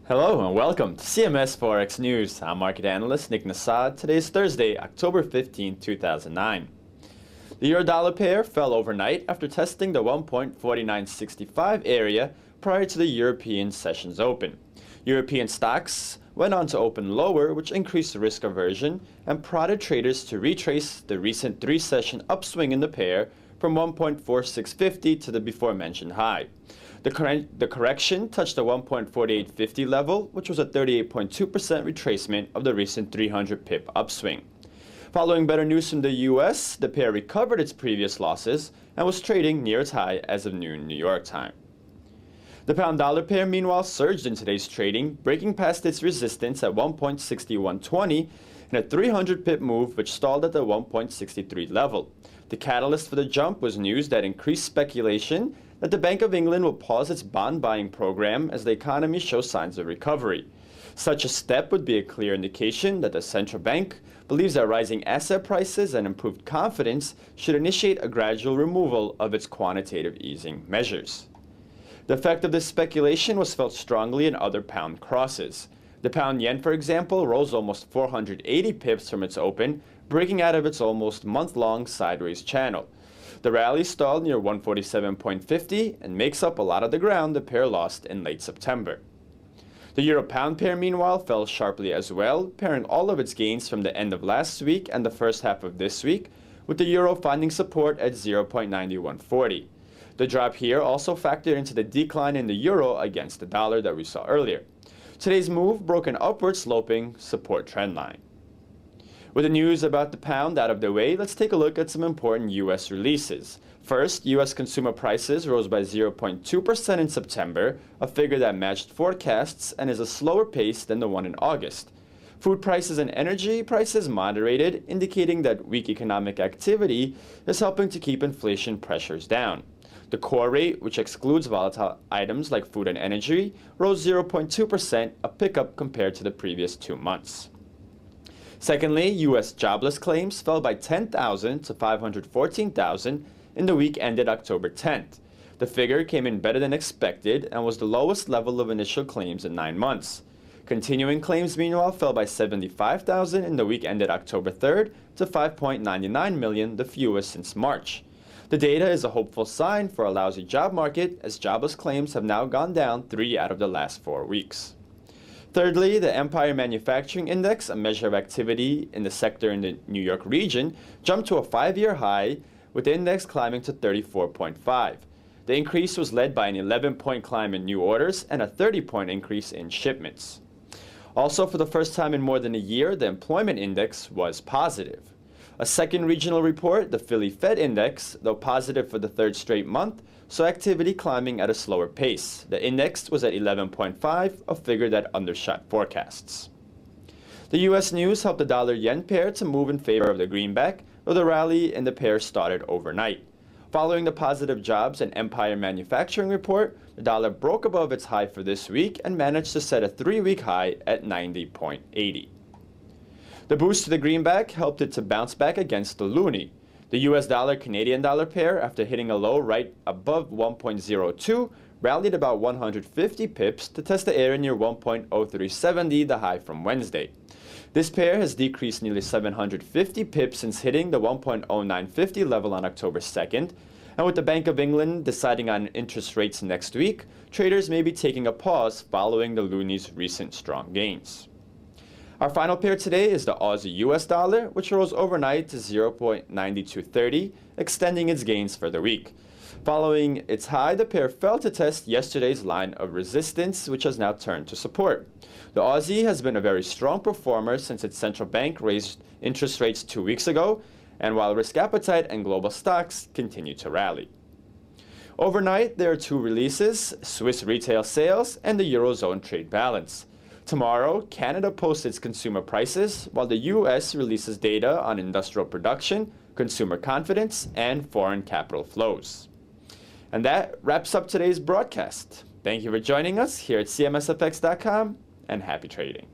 Hello and welcome to CMS Forex News. I'm market analyst Nick Nassad. Today is Thursday, October 15, 2009. The euro-dollar pair fell overnight after testing the 1.4965 area prior to the European sessions open. European stocks went on to open lower, which increased risk aversion and prodded traders to retrace the recent three-session upswing in the pair from 1.4650 to the before-mentioned high. The correction touched the 1.4850 level, which was a 38.2% retracement of the recent 300 pip upswing. Following better news from the U.S., the pair recovered its previous losses and was trading near its high as of noon New York time. The pound-dollar pair meanwhile surged in today's trading, breaking past its resistance at 1.6120 in a 300 pip move which stalled at the 1.63 level. The catalyst for the jump was news that increased speculation that the Bank of England will pause its bond buying program as the economy shows signs of recovery. Such a step would be a clear indication that the central bank believes that rising asset prices and improved confidence should initiate a gradual removal of its quantitative easing measures. The effect of this speculation was felt strongly in other pound crosses. The pound yen, for example, rose almost 480 pips from its open, breaking out of its almost month-long sideways channel. The rally stalled near 147.50 and makes up a lot of the ground the pair lost in late September. The euro-pound pair meanwhile fell sharply as well, pairing all of its gains from the end of last week and the first half of this week, with the euro finding support at 0.9140. The drop here also factored into the decline in the euro against the dollar that we saw earlier. Today's move broke an upward sloping support trend line. With the news about the pound out of the way, let's take a look at some important U.S. releases. First, U.S. consumer prices rose by 0.2% in September, a figure that matched forecasts and is a slower pace than the one in August. Food prices and energy prices moderated, indicating that weak economic activity is helping to keep inflation pressures down. The core rate, which excludes volatile items like food and energy, rose 0.2%, a pickup compared to the previous 2 months. Secondly, U.S. jobless claims fell by 10,000 to 514,000 in the week ended October 10th. The figure came in better than expected and was the lowest level of initial claims in 9 months. Continuing claims, meanwhile, fell by 75,000 in the week ended October 3rd to 5.99 million, the fewest since March. The data is a hopeful sign for a lousy job market, as jobless claims have now gone down 3 out of the last 4 weeks. Thirdly, the Empire Manufacturing Index, a measure of activity in the sector in the New York region, jumped to a 5-year high, with the index climbing to 34.5. The increase was led by an 11-point climb in new orders and a 30-point increase in shipments. Also, for the first time in more than a year, the employment index was positive. A second regional report, the Philly Fed Index, though positive for the 3rd straight month, saw activity climbing at a slower pace. The index was at 11.5, a figure that undershot forecasts. The U.S. news helped the dollar-yen pair to move in favor of the greenback, though the rally in the pair started overnight. Following the positive jobs and Empire Manufacturing report, the dollar broke above its high for this week and managed to set a 3-week high at 90.80. The boost to the greenback helped it to bounce back against the loonie. The US dollar-Canadian dollar pair, after hitting a low right above 1.02, rallied about 150 pips to test the area near 1.0370, the high from Wednesday. This pair has decreased nearly 750 pips since hitting the 1.0950 level on October 2nd, and with the Bank of England deciding on interest rates next week, traders may be taking a pause following the loonie's recent strong gains. Our final pair today is the Aussie-US dollar, which rose overnight to 0.9230, extending its gains for the week. Following its high, the pair fell to test yesterday's line of resistance, which has now turned to support. The Aussie has been a very strong performer since its central bank raised interest rates 2 weeks ago, and while risk appetite and global stocks continue to rally. Overnight, there are 2 releases, Swiss retail sales and the Eurozone trade balance. Tomorrow, Canada posts its consumer prices, while the U.S. releases data on industrial production, consumer confidence, and foreign capital flows. And that wraps up today's broadcast. Thank you for joining us here at CMSFX.com, and happy trading.